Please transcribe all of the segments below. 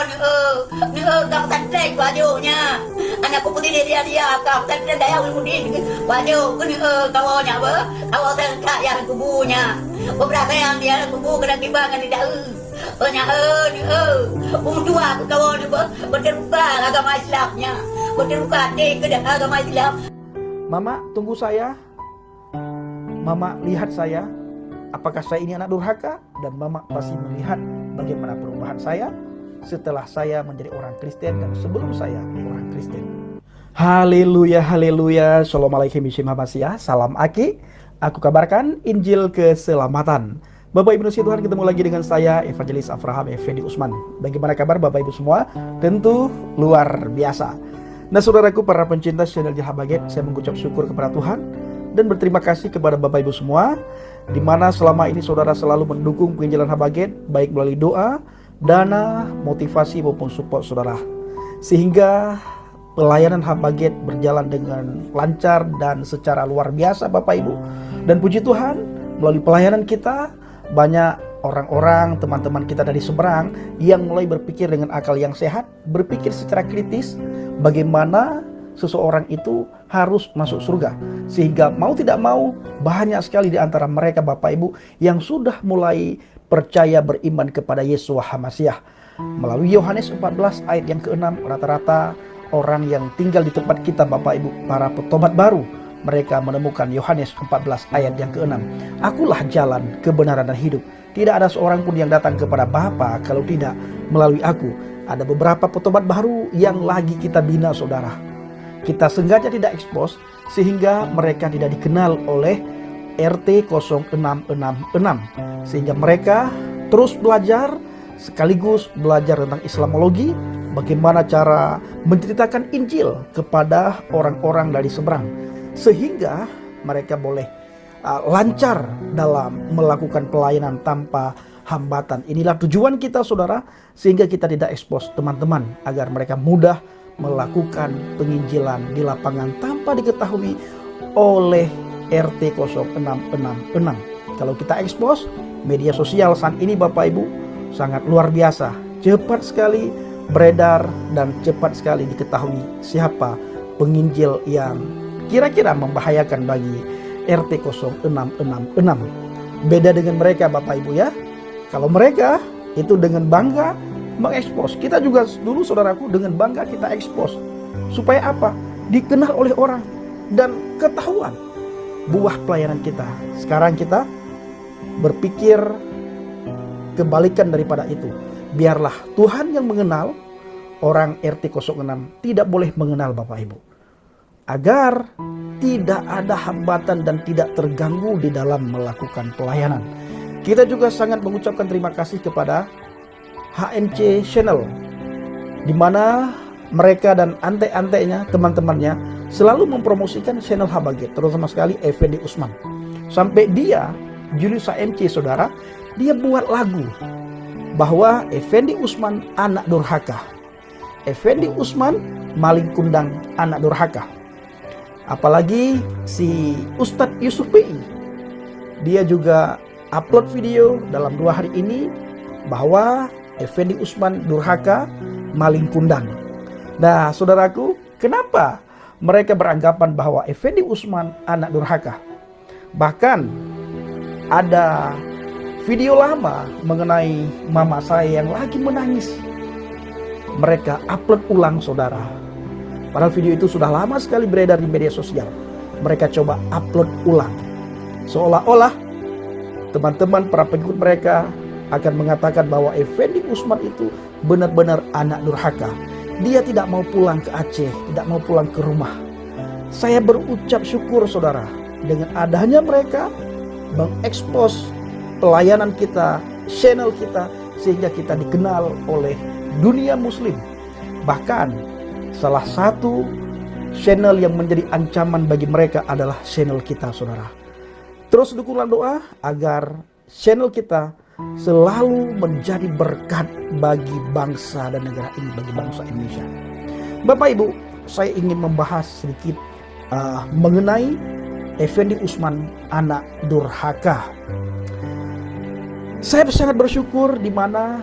ni kau pesantren bajunya. Anakku putih dia kau pesantren daya ulumudin baju ni kawannya apa? Kawan terkat yang kubunya. Beberapa yang dia kubu kena timbangan tidak banyak tua kawan berterbuka agama Islamnya. Berterbuka ke agama Islam. Mama, tunggu saya. Mama, lihat saya. Apakah saya ini anak durhaka? Dan Mama pasti melihat bagaimana perubahan saya setelah saya menjadi orang Kristen dan sebelum saya orang Kristen. Haleluya, haleluya. Assalamualaikum warahmatullahi wabarakatuh. Salam Aki. Aku kabarkan Injil keselamatan. Bapak Ibu Nusi Tuhan, ketemu lagi dengan saya Evangelis Avraham Effendi Usman. Bagaimana kabar Bapak Ibu semua? Tentu luar biasa. Nah saudaraku, para pencinta channel Habaget, saya mengucap syukur kepada Tuhan dan berterima kasih kepada Bapak Ibu semua, di mana selama ini saudara selalu mendukung penginjilan Habaget, baik melalui doa, dana, motivasi maupun support saudara, sehingga pelayanan Habaget berjalan dengan lancar dan secara luar biasa Bapak Ibu. Dan puji Tuhan, melalui pelayanan kita banyak orang-orang, teman-teman kita dari seberang yang mulai berpikir dengan akal yang sehat, berpikir secara kritis bagaimana seseorang itu harus masuk surga. Sehingga mau tidak mau banyak sekali di antara mereka Bapak Ibu yang sudah mulai percaya beriman kepada Yesus Hamasiah. Melalui Yohanes 14 ayat yang ke-6, rata-rata orang yang tinggal di tempat kita Bapak Ibu, para petobat baru, mereka menemukan Yohanes 14 ayat yang ke-6. Akulah jalan, kebenaran dan hidup. Tidak ada seorang pun yang datang kepada Bapa kalau tidak melalui aku. Ada beberapa petobat baru yang lagi kita bina saudara. Kita sengaja tidak ekspos sehingga mereka tidak dikenal oleh RT 0666. Sehingga mereka terus belajar sekaligus belajar tentang Islamologi, bagaimana cara menceritakan Injil kepada orang-orang dari seberang, sehingga mereka boleh lancar dalam melakukan pelayanan tanpa hambatan. Inilah tujuan kita saudara, sehingga kita tidak ekspos teman-teman agar mereka mudah melakukan penginjilan di lapangan tanpa diketahui oleh RT 0666. Kalau kita ekspos, media sosial saat ini Bapak Ibu sangat luar biasa, cepat sekali beredar dan cepat sekali diketahui siapa penginjil yang kira-kira membahayakan bagi RT 0666. Beda dengan mereka Bapak Ibu ya. Kalau mereka itu dengan bangga mengekspos. Kita juga dulu saudaraku dengan bangga kita ekspos. Supaya apa? Dikenal oleh orang dan ketahuan buah pelayanan kita. Sekarang kita berpikir kebalikan daripada itu. Biarlah Tuhan yang mengenal, orang RT 06 tidak boleh mengenal Bapak Ibu. Agar tidak ada hambatan dan tidak terganggu di dalam melakukan pelayanan. Kita juga sangat mengucapkan terima kasih kepada HMC Channel, di mana mereka dan ante-antenya, teman-temannya selalu mempromosikan channel Habaget, terutama sekali Effendi Usman. Sampai dia, Julius HMC saudara, dia buat lagu bahwa Effendi Usman anak durhaka, Effendi Usman maling kundang anak durhaka. Apalagi si Ustadz Yusuf PI, dia juga upload video dalam 2 hari ini bahwa Effendi Usman durhaka, maling kundang. Nah saudaraku, kenapa mereka beranggapan bahwa Effendi Usman anak durhaka? Bahkan ada video lama mengenai mama saya yang lagi menangis. Mereka upload ulang saudara. Padahal video itu sudah lama sekali beredar di media sosial. Mereka coba upload ulang. Seolah-olah teman-teman para pengikut mereka akan mengatakan bahwa Effendi Usman itu benar-benar anak durhaka. Dia tidak mau pulang ke Aceh, tidak mau pulang ke rumah. Saya berucap syukur saudara, dengan adanya mereka mengekspos pelayanan kita, channel kita, sehingga kita dikenal oleh dunia muslim. Bahkan salah satu channel yang menjadi ancaman bagi mereka adalah channel kita saudara. Terus dukunglah doa agar channel kita selalu menjadi berkat bagi bangsa dan negara ini, bagi bangsa Indonesia. Bapak Ibu, saya ingin membahas sedikit mengenai Effendi Usman anak durhaka. Saya sangat bersyukur di mana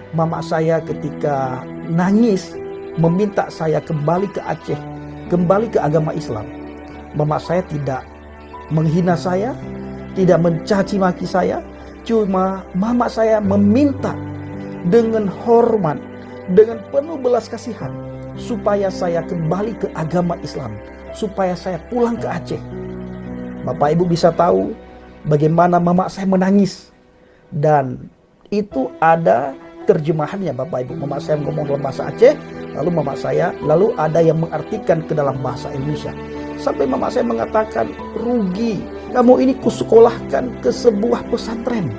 Mama saya ketika nangis meminta saya kembali ke Aceh, kembali ke agama Islam. Mama saya tidak menghina saya, tidak mencaci maki saya. Cuma mama saya meminta dengan hormat, dengan penuh belas kasihan, supaya saya kembali ke agama Islam, supaya saya pulang ke Aceh. Bapak Ibu bisa tahu bagaimana mama saya menangis. Dan itu ada terjemahannya Bapak Ibu. Mama saya ngomong dalam bahasa Aceh, lalu ada yang mengartikan ke dalam bahasa Indonesia. Sampai mama saya mengatakan, rugi, kamu ini kusekolahkan ke sebuah pesantren.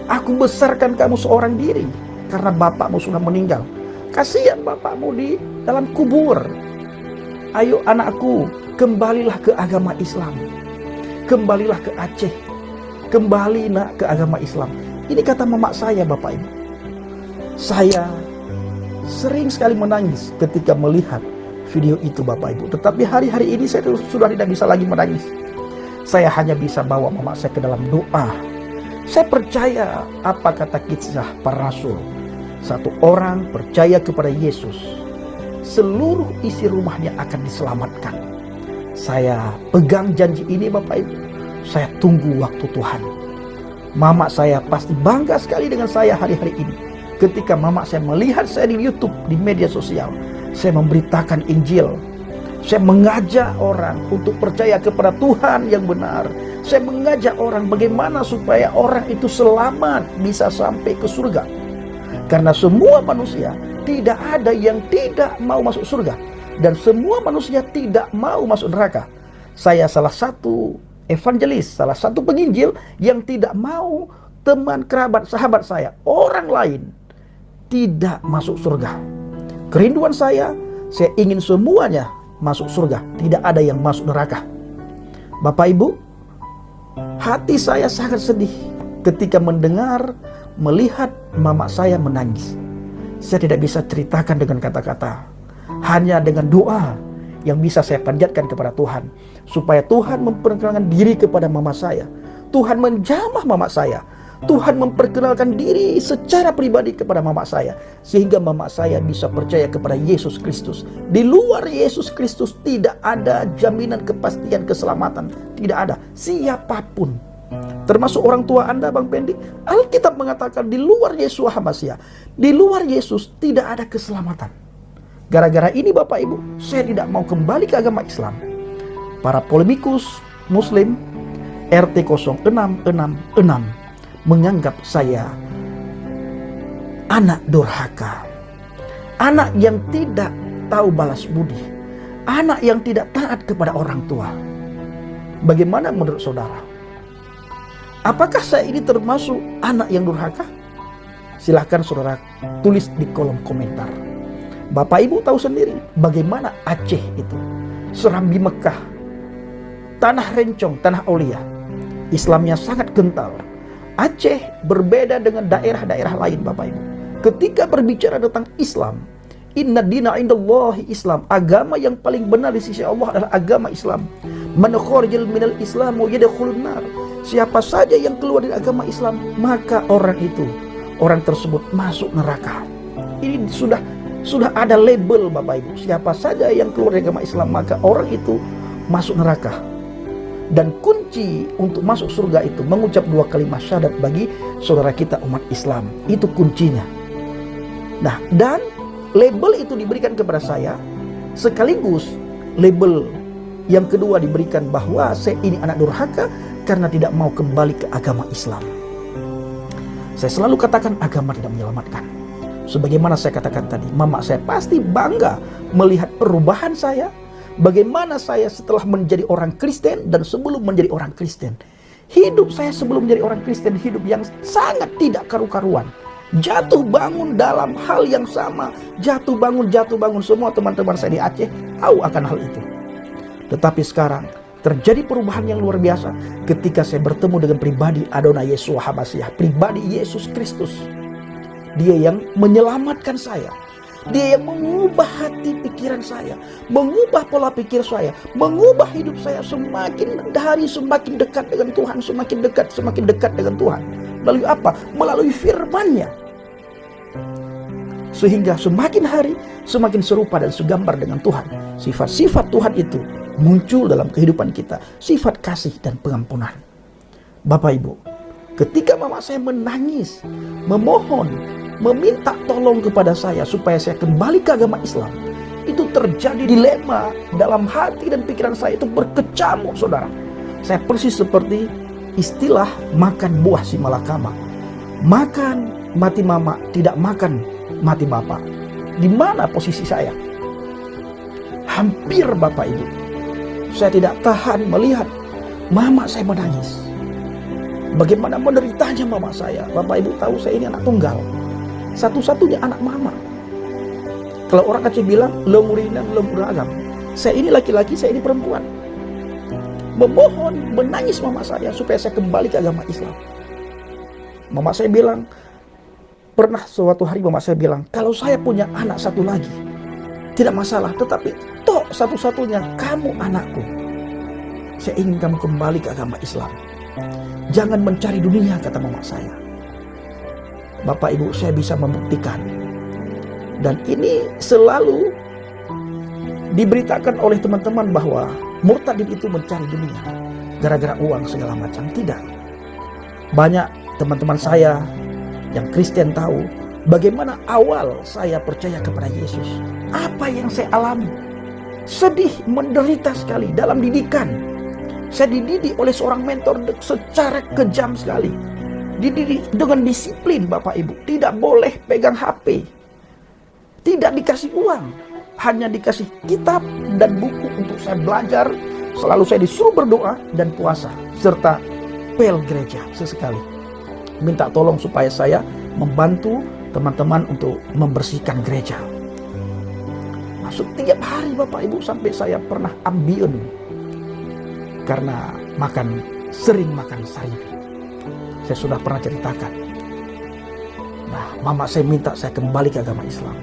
Aku besarkan kamu seorang diri karena bapakmu sudah meninggal. Kasihan bapakmu di dalam kubur. Ayo anakku, kembalilah ke agama Islam. Kembalilah ke Aceh. Kembali nak ke agama Islam. Ini kata mama saya Bapak Ibu. Saya sering sekali menangis ketika melihat video itu Bapak Ibu. Tetapi hari-hari ini saya sudah tidak bisa lagi menangis. Saya hanya bisa bawa mama saya ke dalam doa. Saya percaya apa kata kisah para rasul. Satu orang percaya kepada Yesus, seluruh isi rumahnya akan diselamatkan. Saya pegang janji ini Bapak Ibu. Saya tunggu waktu Tuhan. Mama saya pasti bangga sekali dengan saya hari-hari ini. Ketika mama saya melihat saya di YouTube, di media sosial, saya memberitakan Injil. Saya mengajak orang untuk percaya kepada Tuhan yang benar. Saya mengajak orang bagaimana supaya orang itu selamat, bisa sampai ke surga. Karena semua manusia tidak ada yang tidak mau masuk surga. Dan semua manusia tidak mau masuk neraka. Saya salah satu evangelis, salah satu penginjil yang tidak mau teman, kerabat, sahabat saya, orang lain tidak masuk surga. Kerinduan saya ingin semuanya masuk surga, tidak ada yang masuk neraka. Bapak Ibu, hati saya sangat sedih ketika mendengar, melihat mama saya menangis. Saya tidak bisa ceritakan dengan kata-kata, hanya dengan doa yang bisa saya panjatkan kepada Tuhan, supaya Tuhan memperkenalkan diri kepada mama saya. Tuhan menjamah mama saya. Tuhan memperkenalkan diri secara pribadi kepada mama saya, sehingga mama saya bisa percaya kepada Yesus Kristus. Di luar Yesus Kristus tidak ada jaminan kepastian keselamatan. Tidak ada. Siapapun, termasuk orang tua Anda Bang Pendi, Alkitab mengatakan di luar Yesus Hamasiah, di luar Yesus tidak ada keselamatan. Gara-gara ini Bapak Ibu, saya tidak mau kembali ke agama Islam. Para polemikus Muslim RT 0666 menganggap saya anak durhaka, anak yang tidak tahu balas budi, anak yang tidak taat kepada orang tua. Bagaimana menurut saudara? Apakah saya ini termasuk anak yang durhaka? Silahkan saudara tulis di kolom komentar. Bapak Ibu tahu sendiri bagaimana Aceh itu, Serambi Mekah, tanah rencong, tanah aulia. Islamnya sangat kental. Aceh berbeda dengan daerah-daerah lain Bapak Ibu. Ketika berbicara tentang Islam, inna dina indallahi Islam, agama yang paling benar di sisi Allah adalah agama Islam. Man kharajal minal Islam yadkhulun nar. Siapa saja yang keluar dari agama Islam, maka orang tersebut masuk neraka. Ini sudah ada label Bapak Ibu. Siapa saja yang keluar dari agama Islam, maka orang itu masuk neraka. Dan kunci untuk masuk surga itu mengucap 2 kalimat syahadat bagi saudara kita umat Islam. Itu kuncinya. Nah, dan label itu diberikan kepada saya, sekaligus label yang kedua diberikan bahwa saya ini anak durhaka karena tidak mau kembali ke agama Islam. Saya selalu katakan agama tidak menyelamatkan. Sebagaimana saya katakan tadi, mama saya pasti bangga melihat perubahan saya. Bagaimana saya setelah menjadi orang Kristen dan sebelum menjadi orang Kristen. Hidup saya sebelum menjadi orang Kristen, hidup yang sangat tidak karu-karuan. Jatuh bangun dalam hal yang sama. Jatuh bangun. Semua teman-teman saya di Aceh tahu akan hal itu. Tetapi sekarang terjadi perubahan yang luar biasa ketika saya bertemu dengan pribadi Adonai Yesus Hamasiah, pribadi Yesus Kristus. Dia yang menyelamatkan saya. Dia yang mengubah hati pikiran saya, mengubah pola pikir saya, mengubah hidup saya semakin hari semakin dekat dengan Tuhan, semakin dekat dengan Tuhan. Melalui apa? Melalui firman-Nya. Sehingga semakin hari semakin serupa dan segambar dengan Tuhan. Sifat-sifat Tuhan itu muncul dalam kehidupan kita. Sifat kasih dan pengampunan. Bapak Ibu, ketika mama saya menangis, memohon, meminta tolong kepada saya supaya saya kembali ke agama Islam, itu terjadi dilema dalam hati dan pikiran saya, itu berkecamuk, saudara. Saya persis seperti istilah makan buah si malakama. Makan mati mama, tidak makan mati bapak. Di mana posisi saya? Hampir, Bapak Ibu, saya tidak tahan melihat mama saya menangis. Bagaimana menderitanya mama saya. Bapak Ibu tahu saya ini anak tunggal, satu-satunya anak mama. Kalau orang Aceh bilang lemurinan lemuragam, saya ini laki-laki, saya ini perempuan. Memohon, menangis mama saya supaya saya kembali ke agama Islam. Mama saya bilang, pernah suatu hari mama saya bilang, kalau saya punya anak satu lagi, tidak masalah, tetapi toh satu-satunya kamu anakku. Saya ingin kamu kembali ke agama Islam. Jangan mencari dunia, kata mama saya. Bapak Ibu, saya bisa membuktikan. Dan ini selalu diberitakan oleh teman-teman bahwa murtadin itu mencari dunia gara-gara uang segala macam. Tidak. Banyak teman-teman saya yang Kristen tahu bagaimana awal saya percaya kepada Yesus. Apa yang saya alami? Sedih, menderita sekali dalam didikan. Saya dididik oleh seorang mentor secara kejam sekali. Dididik dengan disiplin, Bapak Ibu. Tidak boleh pegang HP. Tidak dikasih uang. Hanya dikasih kitab dan buku untuk saya belajar. Selalu saya disuruh berdoa dan puasa. Serta pel gereja sesekali. Minta tolong supaya saya membantu teman-teman untuk membersihkan gereja. Masuk tiap hari, Bapak Ibu, sampai saya pernah ambiun. Karena sering makan sayur. Saya sudah pernah ceritakan. Nah, mama saya minta saya kembali ke agama Islam.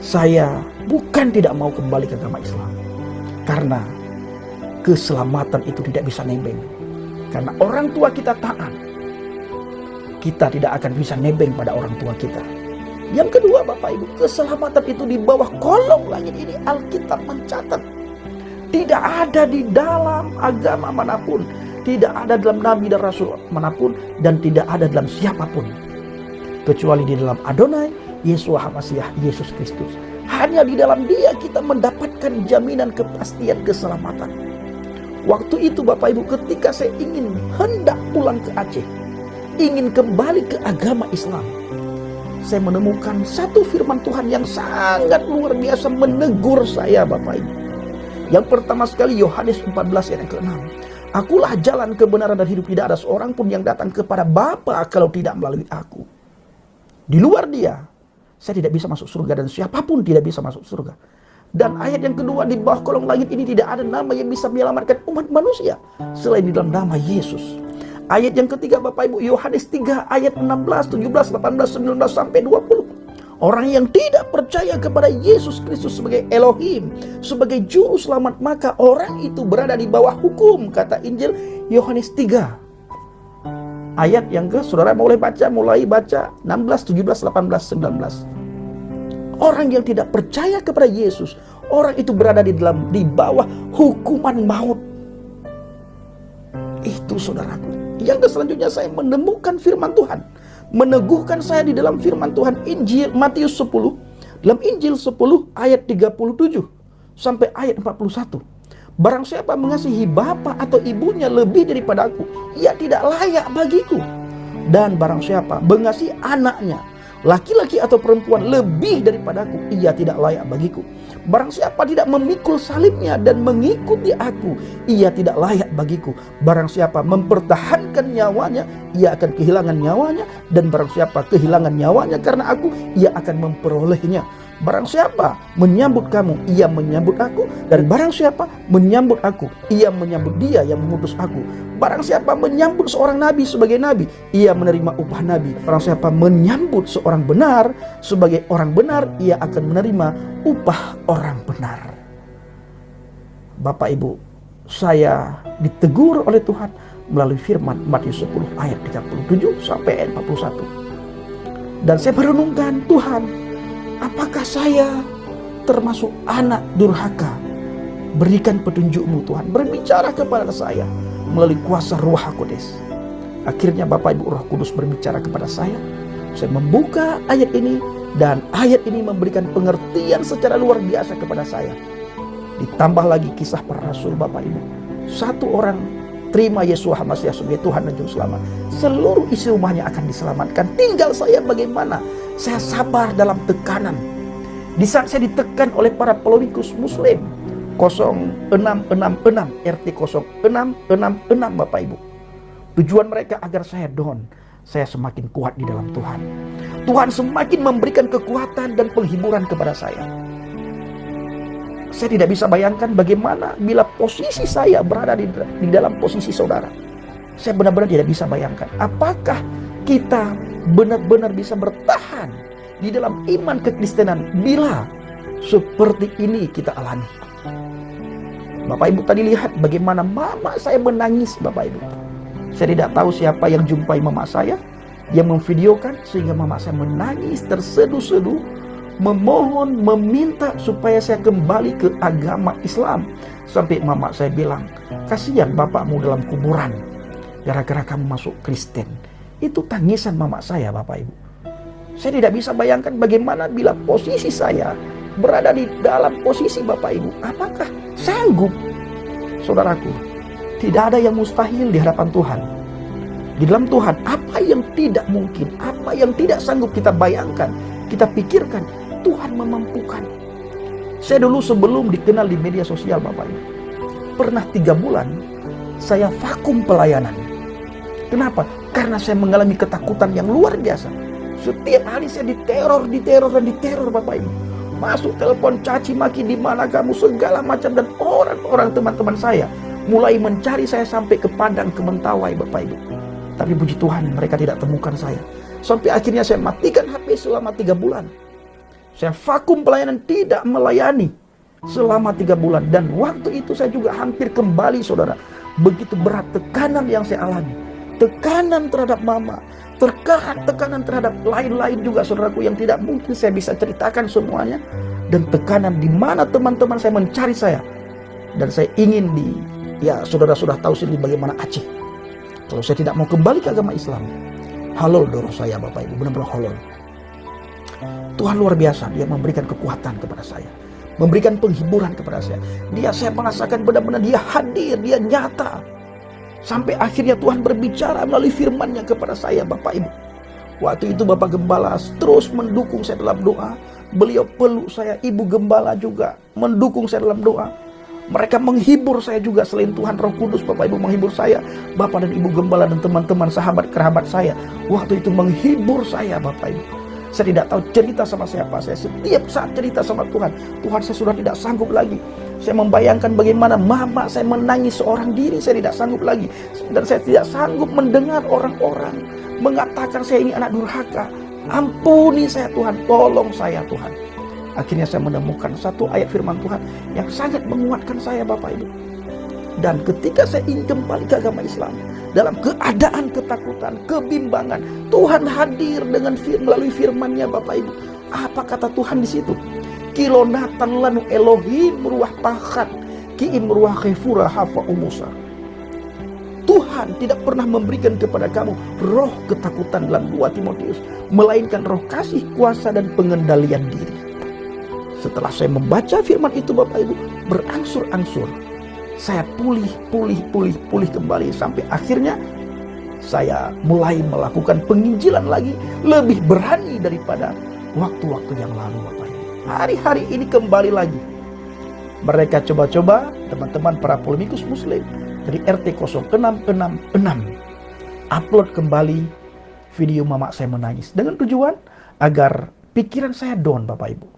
Saya bukan tidak mau kembali ke agama Islam. Karena keselamatan itu tidak bisa nebeng. Karena orang tua kita taat, kita tidak akan bisa nebeng pada orang tua kita. Yang kedua, Bapak Ibu, keselamatan itu di bawah kolong langit ini Alkitab mencatat. Tidak ada di dalam agama manapun, tidak ada dalam nabi dan rasul manapun, dan tidak ada dalam siapapun kecuali di dalam Adonai Yeshua HaMashiach, Yesus Kristus. Hanya di dalam Dia kita mendapatkan jaminan kepastian keselamatan. Waktu itu, Bapak Ibu, ketika saya hendak pulang ke Aceh, ingin kembali ke agama Islam, saya menemukan satu firman Tuhan yang sangat luar biasa menegur saya, Bapak Ibu. Yang pertama sekali, Yohanes 14 ayat yang ke-6. Akulah jalan, kebenaran dan hidup, tidak ada seorang pun yang datang kepada Bapa kalau tidak melalui aku. Di luar Dia, saya tidak bisa masuk surga, dan siapapun tidak bisa masuk surga. Dan ayat yang kedua, di bawah kolong langit ini tidak ada nama yang bisa menyelamatkan umat manusia selain di dalam nama Yesus. Ayat yang ketiga, Bapak Ibu, Yohanes 3 ayat 16, 17, 18, 19 sampai 20. Orang yang tidak percaya kepada Yesus Kristus sebagai Elohim, sebagai juru selamat, maka orang itu berada di bawah hukum, kata Injil Yohanes 3. Ayat yang saudara mulai baca 16, 17, 18, 19. Orang yang tidak percaya kepada Yesus, orang itu berada di bawah hukuman maut. Itu, saudaraku. Yang selanjutnya saya menemukan firman Tuhan, meneguhkan saya di dalam firman Tuhan, Injil Matius 10. Dalam Injil 10 ayat 37 sampai ayat 41. Barang siapa mengasihi bapa atau ibunya lebih daripada aku, ia tidak layak bagiku. Dan barang siapa mengasihi anaknya, laki-laki atau perempuan, lebih daripada aku, ia tidak layak bagiku. Barang siapa tidak memikul salibnya dan mengikuti aku, ia tidak layak bagiku. Barang siapa mempertahankan nyawanya, ia akan kehilangan nyawanya. Dan barang siapa kehilangan nyawanya karena aku, ia akan memperolehnya. Barang siapa menyambut kamu, ia menyambut aku. Dan barang siapa menyambut aku, ia menyambut Dia yang mengutus aku. Barang siapa menyambut seorang nabi sebagai nabi, ia menerima upah nabi. Barang siapa menyambut seorang benar sebagai orang benar, ia akan menerima upah orang benar. Bapak Ibu, saya ditegur oleh Tuhan melalui firman Matius 10 ayat 37 sampai ayat 41. Dan saya merenungkan, Tuhan, Apakah saya termasuk anak durhaka? Berikan petunjukmu Tuhan. Berbicara kepada saya melalui kuasa Ruh Kudus. Akhirnya Bapak Ibu Roh Kudus berbicara kepada saya. Saya membuka ayat ini dan ayat ini memberikan pengertian secara luar biasa kepada saya. Ditambah lagi kisah para rasul Bapak Ibu. Satu orang terima Yesus Hamasiah sebagai Tuhan dan Juru Selamat. Seluruh isi rumahnya akan diselamatkan. Tinggal saya bagaimana? Saya sabar dalam tekanan. Di saat saya ditekan oleh para polemikus Muslim 0666 RT 0666 Bapak Ibu. Tujuan mereka agar saya down. Saya semakin kuat di dalam Tuhan. Tuhan semakin memberikan kekuatan dan penghiburan kepada saya. Saya tidak bisa bayangkan bagaimana bila posisi saya berada di dalam posisi saudara. Saya benar-benar tidak bisa bayangkan. Apakah kita benar-benar bisa bertahan di dalam iman kekristenan bila seperti ini kita alami. Bapak Ibu tadi lihat bagaimana mama saya menangis Bapak Ibu. Saya tidak tahu siapa yang jumpai mama saya, yang memvideokan sehingga mama saya menangis terseduh-seduh, memohon, meminta supaya saya kembali ke agama Islam. Sampai mama saya bilang, kasihan bapakmu dalam kuburan gara-gara kamu masuk Kristen. Itu tangisan mama saya Bapak Ibu. Saya tidak bisa bayangkan bagaimana bila posisi saya berada di dalam posisi Bapak Ibu. Apakah sanggup? Saudaraku, tidak ada yang mustahil di hadapan Tuhan. Di dalam Tuhan, apa yang tidak mungkin, apa yang tidak sanggup kita bayangkan, kita pikirkan, Tuhan memampukan. Saya dulu sebelum dikenal di media sosial Bapak Ibu, pernah 3 bulan saya vakum pelayanan. Kenapa? Karena saya mengalami ketakutan yang luar biasa. Setiap hari saya diteror Bapak Ibu. Masuk telepon caci maki, di mana kamu, segala macam, dan orang-orang teman-teman saya mulai mencari saya sampai ke Padang, ke Mentawai Bapak Ibu. Tapi puji Tuhan mereka tidak temukan saya. Sampai akhirnya saya matikan HP selama 3 bulan. Saya vakum pelayanan, tidak melayani selama 3 bulan. Dan waktu itu saya juga hampir kembali saudara. Begitu berat tekanan yang saya alami. Tekanan terhadap mama, tekanan terhadap lain-lain juga saudaraku yang tidak mungkin saya bisa ceritakan semuanya. Dan tekanan di mana teman-teman saya mencari saya. Dan saya ingin saudara sudah tahu sendiri bagaimana Aceh. Kalau saya tidak mau kembali ke agama Islam, halal doro saya Bapak Ibu, benar-benar halal. Tuhan luar biasa, Dia memberikan kekuatan kepada saya, memberikan penghiburan kepada saya. Saya merasakan benar-benar Dia hadir, Dia nyata. Sampai akhirnya Tuhan berbicara melalui firman-Nya kepada saya Bapak Ibu. Waktu itu Bapak Gembala terus mendukung saya dalam doa. Beliau peluk saya, Ibu Gembala juga mendukung saya dalam doa. Mereka menghibur saya juga, selain Tuhan Roh Kudus Bapak Ibu menghibur saya. Bapak dan Ibu Gembala dan teman-teman sahabat kerabat saya waktu itu menghibur saya Bapak Ibu. Saya tidak tahu cerita sama siapa. Saya setiap saat cerita sama Tuhan. Tuhan, saya sudah tidak sanggup lagi. Saya membayangkan bagaimana mama saya menangis seorang diri. Saya tidak sanggup lagi. Dan saya tidak sanggup mendengar orang-orang mengatakan saya ini anak durhaka. Ampuni saya Tuhan, tolong saya Tuhan. Akhirnya saya menemukan satu ayat firman Tuhan yang sangat menguatkan saya Bapak Ibu. Dan ketika saya ingin kembali ke agama Islam, dalam keadaan ketakutan, kebimbangan, Tuhan hadir dengan melalui firman-Nya Bapak Ibu. Apa kata Tuhan di situ? Kilonatan lanu Elohim ruah pahat kiim ruah khefura hafa umusa. Tuhan tidak pernah memberikan kepada kamu roh ketakutan dalam 2 Timotius, melainkan roh kasih, kuasa, dan pengendalian diri. Setelah saya membaca firman itu Bapak Ibu, berangsur-angsur saya pulih kembali. Sampai akhirnya saya mulai melakukan penginjilan lagi, lebih berani daripada waktu-waktu yang lalu Bapak Ibu. Hari-hari ini kembali lagi. Mereka coba-coba, teman-teman para polemikus Muslim dari RT 0666 upload kembali video mama saya menangis. Dengan tujuan agar pikiran saya down Bapak Ibu.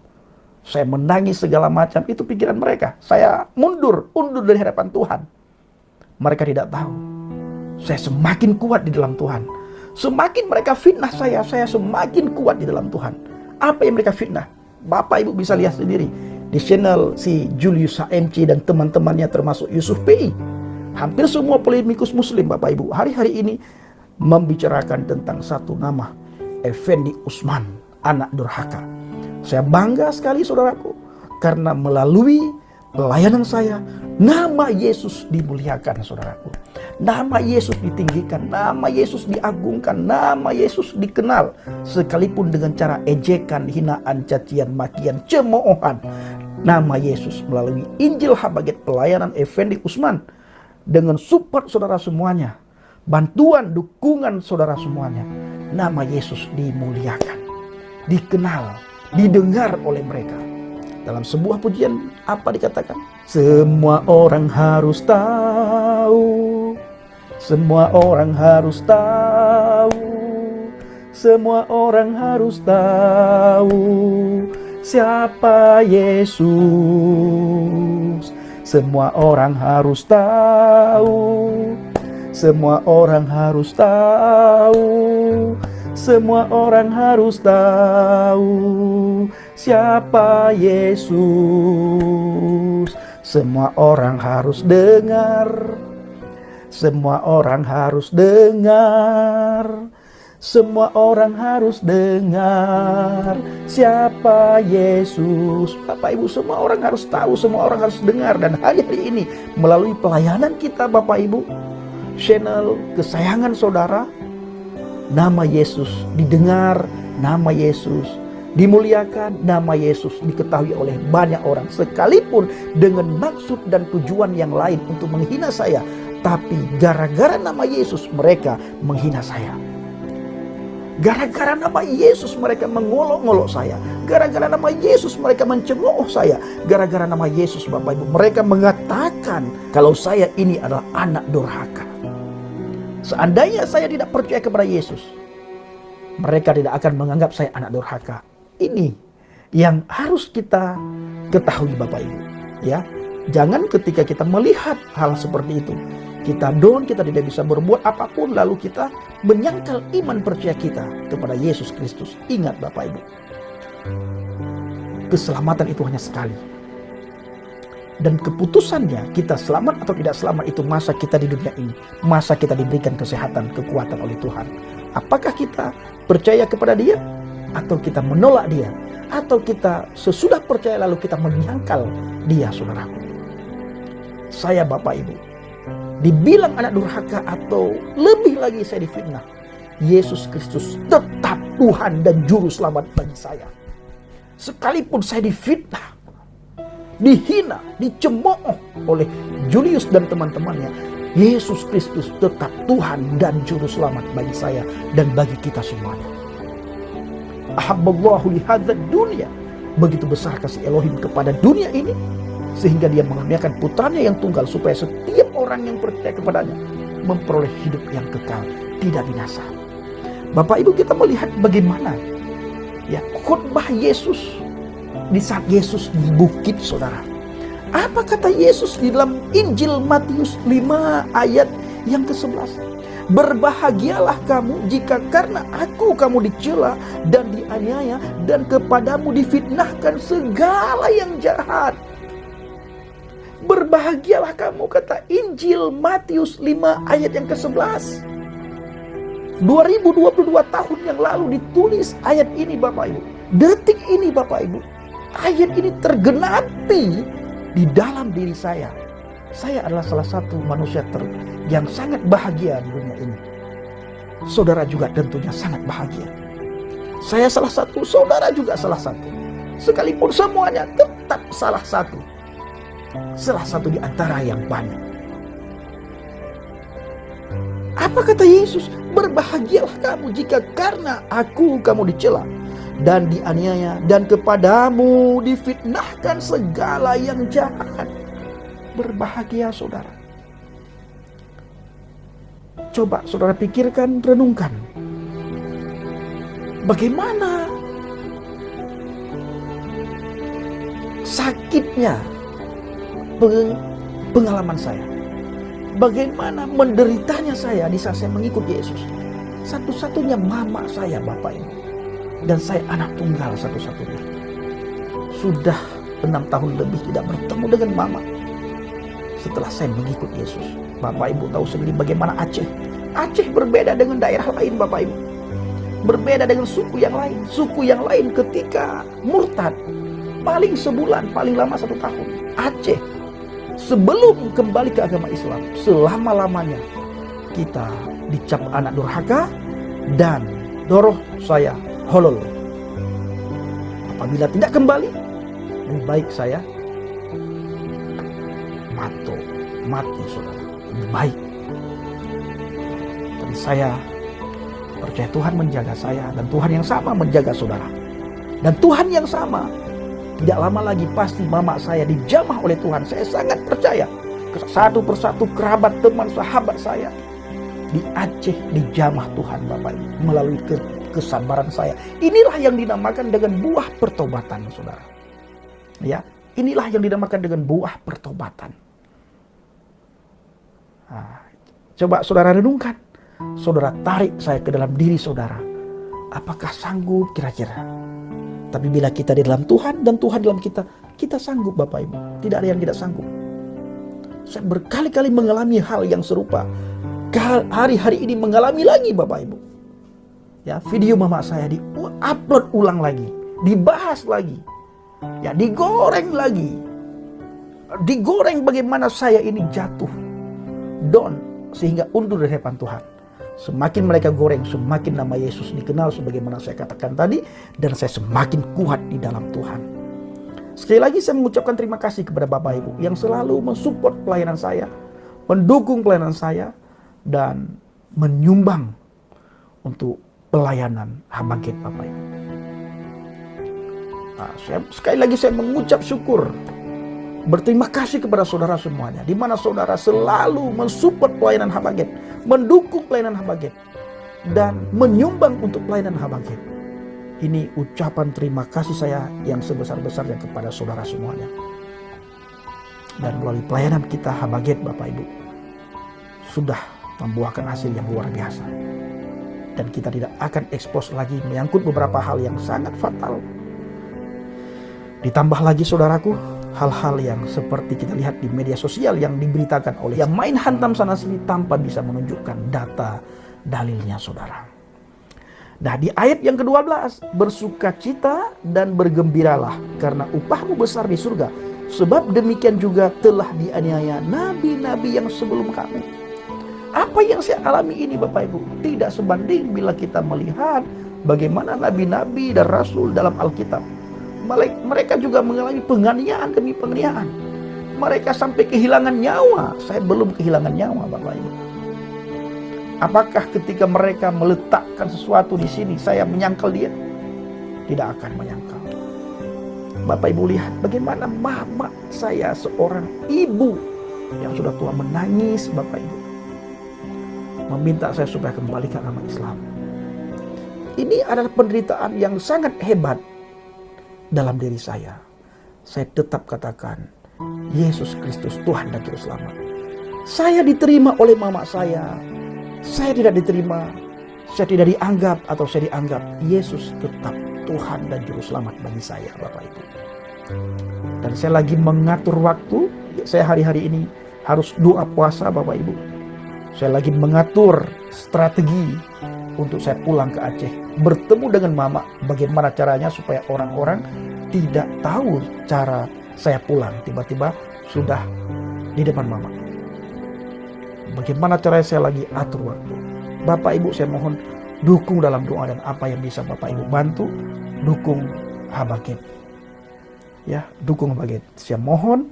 Saya menangis segala macam, itu pikiran mereka. Saya undur dari hadapan Tuhan. Mereka tidak tahu. Saya semakin kuat di dalam Tuhan. Semakin mereka fitnah saya semakin kuat di dalam Tuhan. Apa yang mereka fitnah? Bapak Ibu bisa lihat sendiri. Di channel si Julius HMC dan teman-temannya termasuk Yusuf PI. Hampir semua polemikus Muslim Bapak Ibu hari-hari ini membicarakan tentang satu nama, Effendi Usman, anak durhaka. Saya bangga sekali saudaraku, karena melalui pelayanan saya, nama Yesus dimuliakan saudaraku. Nama Yesus ditinggikan, nama Yesus diagungkan, nama Yesus dikenal. Sekalipun dengan cara ejekan, hinaan, cacian, makian, cemoohan. Nama Yesus melalui Injil Habagat pelayanan Effendi Usman, dengan support saudara semuanya, bantuan, dukungan saudara semuanya, nama Yesus dimuliakan, dikenal, didengar oleh mereka. Dalam sebuah pujian apa dikatakan? Semua orang harus tahu, semua orang harus tahu, semua orang harus tahu siapa Yesus. Semua orang harus tahu, semua orang harus tahu, semua orang harus tahu siapa Yesus. Semua orang harus dengar, semua orang harus dengar, semua orang harus dengar siapa Yesus. Bapak Ibu, semua orang harus tahu, semua orang harus dengar. Dan hari ini melalui pelayanan kita Bapak Ibu, channel kesayangan saudara, nama Yesus didengar, nama Yesus dimuliakan, nama Yesus diketahui oleh banyak orang. Sekalipun dengan maksud dan tujuan yang lain untuk menghina saya, tapi gara-gara nama Yesus mereka menghina saya. Gara-gara nama Yesus mereka mengolok-ngolok saya. Gara-gara nama Yesus mereka mencemooh saya. Gara-gara nama Yesus Bapak Ibu mereka mengatakan kalau saya ini adalah anak durhaka. Seandainya saya tidak percaya kepada Yesus, mereka tidak akan menganggap saya anak durhaka. Ini yang harus kita ketahui Bapak Ibu, ya. Jangan ketika kita melihat hal seperti itu, kita down, kita tidak bisa berbuat apapun, lalu kita menyangkal iman percaya kita kepada Yesus Kristus. Ingat Bapak Ibu, keselamatan itu hanya sekali. Dan keputusannya kita selamat atau tidak selamat itu masa kita di dunia ini. Masa kita diberikan kesehatan, kekuatan oleh Tuhan. Apakah kita percaya kepada Dia? Atau kita menolak Dia? Atau kita sesudah percaya lalu kita menyangkal Dia, saudaraku? Saya Bapak Ibu dibilang anak durhaka atau lebih lagi saya difitnah, Yesus Kristus tetap Tuhan dan Juru Selamat bagi saya. Sekalipun saya difitnah, dihina, dicemooh oleh Julius dan teman-temannya, Yesus Kristus tetap Tuhan dan Juru Selamat bagi saya dan bagi kita semuanya. Ahabballahu lihadzal dunia. Begitu besar kasih Elohim kepada dunia ini, sehingga Dia mengaruniakan putranya yang tunggal supaya setiap orang yang percaya kepadanya memperoleh hidup yang kekal, tidak binasa. Bapak Ibu, kita melihat bagaimana ya khotbah Yesus di saat Yesus di bukit, saudara. Apa kata Yesus di dalam Injil Matius 5 ayat yang ke-11? Berbahagialah kamu jika karena aku kamu dicela dan dianiaya dan kepadamu difitnahkan segala yang jahat. Berbahagialah kamu, kata Injil Matius 5 ayat yang ke-11. 2022 tahun yang lalu ditulis ayat ini Bapak Ibu. Detik ini Bapak Ibu, ayat ini tergenapi di dalam diri saya. Saya adalah salah satu manusia yang sangat bahagia di dunia ini. Saudara juga tentunya sangat bahagia. Saya salah satu, saudara juga salah satu. Sekalipun semuanya tetap salah satu. Salah satu di antara yang banyak. Apa kata Yesus? Berbahagialah kamu jika karena aku kamu dicela dan dianiaya dan kepadamu difitnahkan segala yang jahat. Berbahagia saudara. Coba saudara pikirkan, renungkan. Bagaimana sakitnya pengalaman saya. Bagaimana menderitanya saya di saat saya mengikut Yesus. Satu-satunya mama saya Bapak Ibu. Dan saya anak tunggal satu-satunya. Sudah 6 tahun lebih tidak bertemu dengan mama. Setelah saya mengikut Yesus. Bapak Ibu tahu sendiri bagaimana Aceh. Aceh berbeda dengan daerah lain Bapak Ibu. Berbeda dengan suku yang lain. Suku yang lain ketika murtad, paling sebulan, paling lama 1 tahun. Aceh, sebelum kembali ke agama Islam, selama-lamanya kita dicap anak durhaka dan doroh saya holol. Apabila tidak kembali, lebih baik saya mati, saudara. Lebih baik. Tapi saya percaya Tuhan menjaga saya, dan Tuhan yang sama menjaga saudara. Dan Tuhan yang sama, tidak lama lagi pasti mama saya dijamah oleh Tuhan. Saya sangat percaya. Satu persatu kerabat, teman, sahabat saya di Aceh dijamah Tuhan Bapak Ibu melalui kesabaran saya. Inilah yang dinamakan dengan buah pertobatan, saudara. Ya, inilah yang dinamakan dengan buah pertobatan. Nah, coba saudara renungkan. Saudara tarik saya ke dalam diri saudara. Apakah sanggup kira-kira? Tapi bila kita di dalam Tuhan dan Tuhan dalam kita, kita sanggup Bapak Ibu. Tidak ada yang tidak sanggup. Saya berkali-kali mengalami hal yang serupa. Hari-hari ini mengalami lagi Bapak Ibu. Ya, video mama saya di-upload ulang lagi. Dibahas lagi. Ya, digoreng lagi. Digoreng bagaimana saya ini jatuh down sehingga undur dari hadapan Tuhan. Semakin mereka goreng, semakin nama Yesus dikenal sebagaimana saya katakan tadi, dan saya semakin kuat di dalam Tuhan. Sekali lagi saya mengucapkan terima kasih kepada Bapak Ibu yang selalu mensupport pelayanan saya, mendukung pelayanan saya, dan menyumbang untuk pelayanan Habaget Bapak Ibu. Nah, sekali lagi saya mengucap syukur, berterima kasih kepada saudara semuanya, di mana saudara selalu mensupport pelayanan Habaget, mendukung pelayanan Habaget, dan menyumbang untuk pelayanan Habaget. Ini ucapan terima kasih saya yang sebesar-besarnya kepada saudara semuanya. Dan melalui pelayanan kita Habaget Bapak Ibu sudah membuahkan hasil yang luar biasa. Dan kita tidak akan ekspos lagi menyangkut beberapa hal yang sangat fatal. Ditambah lagi saudaraku, hal-hal yang seperti kita lihat di media sosial yang diberitakan oleh yang main hantam sana sini tanpa bisa menunjukkan data dalilnya saudara. Nah, di ayat yang ke-12, bersukacita dan bergembiralah karena upahmu besar di surga, sebab demikian juga telah dianiaya nabi-nabi yang sebelum kamu. Apa yang saya alami ini Bapak Ibu tidak sebanding bila kita melihat bagaimana nabi-nabi dan rasul dalam Alkitab. Mereka juga mengalami penganiayaan demi penganiayaan. Mereka sampai kehilangan nyawa. Saya belum kehilangan nyawa Bapak Ibu. Apakah ketika mereka meletakkan sesuatu di sini saya menyangkal dia? Tidak akan menyangkal. Bapak Ibu lihat bagaimana mama saya, seorang ibu yang sudah tua, menangis Bapak Ibu, meminta saya supaya kembali ke agama Islam. Ini adalah penderitaan yang sangat hebat dalam diri saya. Saya tetap katakan Yesus Kristus Tuhan dan Juru Selamat. Saya diterima oleh mama saya. Saya tidak diterima, saya tidak dianggap atau saya dianggap. Yesus tetap Tuhan dan Juru Selamat bagi saya Bapak Ibu. Dan saya lagi mengatur waktu. Saya hari-hari ini harus doa puasa Bapak Ibu. Saya lagi mengatur strategi untuk saya pulang ke Aceh, bertemu dengan mama, bagaimana caranya supaya orang-orang tidak tahu cara saya pulang tiba-tiba sudah di depan mama. Bagaimana caranya saya lagi atur waktu. Bapak Ibu saya mohon dukung dalam doa, dan apa yang bisa Bapak Ibu bantu, dukung Habaget. Ya, dukung Habaget. Saya mohon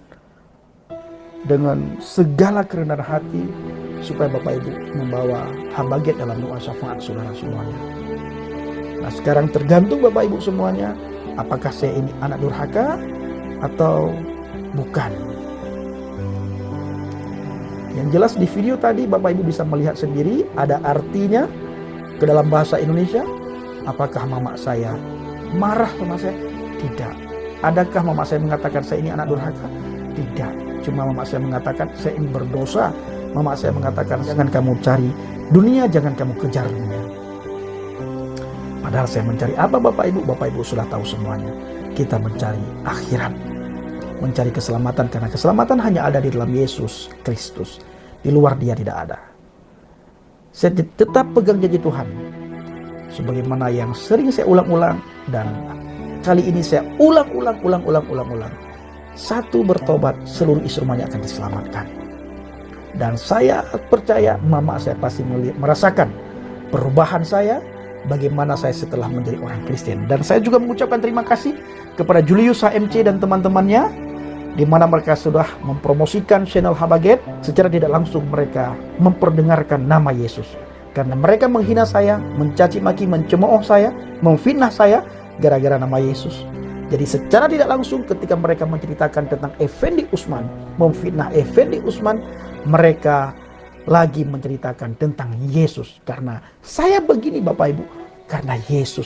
dengan segala kerendahan hati supaya Bapak Ibu membawa Habaget dalam doa syafaat saudara semuanya. Nah, sekarang tergantung Bapak Ibu semuanya, apakah saya ini anak durhaka atau bukan. Yang jelas di video tadi Bapak Ibu bisa melihat sendiri ada artinya ke dalam bahasa Indonesia. Apakah mama saya marah sama saya? Tidak. Adakah mama saya mengatakan saya ini anak durhaka? Tidak. Cuma mama saya mengatakan saya ini berdosa. Mama saya mengatakan jangan kamu cari dunia, jangan kamu kejar dunia. Padahal saya mencari apa Bapak Ibu? Bapak Ibu sudah tahu semuanya. Kita mencari akhirat, mencari keselamatan, karena keselamatan hanya ada di dalam Yesus Kristus. Di luar Dia tidak ada. Saya tetap pegang janji Tuhan. sebagaimana yang sering saya ulang-ulang, dan kali ini saya ulang. Satu bertobat, seluruh isi rumahnya akan diselamatkan. Dan saya percaya mama saya pasti merasakan perubahan saya, bagaimana saya setelah menjadi orang Kristen. Dan saya juga mengucapkan terima kasih kepada Julius HMC dan teman-temannya, di mana mereka sudah mempromosikan channel Habaget. Secara tidak langsung mereka memperdengarkan nama Yesus. Karena mereka menghina saya, mencaci maki, mencemooh saya, memfitnah saya gara-gara nama Yesus. Jadi secara tidak langsung ketika mereka menceritakan tentang Effendi Usman, memfitnah Effendi Usman, mereka lagi menceritakan tentang Yesus. Karena saya begini Bapak Ibu, karena Yesus.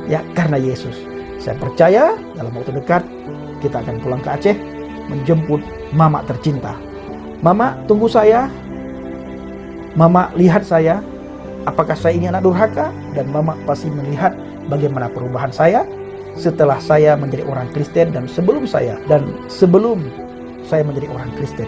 Ya, karena Yesus. Saya percaya dalam waktu dekat kita akan pulang ke Aceh menjemput mama tercinta. Mama, tunggu saya. Mama, lihat saya. Apakah saya ini anak durhaka? Dan mama pasti melihat bagaimana perubahan saya setelah saya menjadi orang Kristen dan sebelum saya menjadi orang Kristen.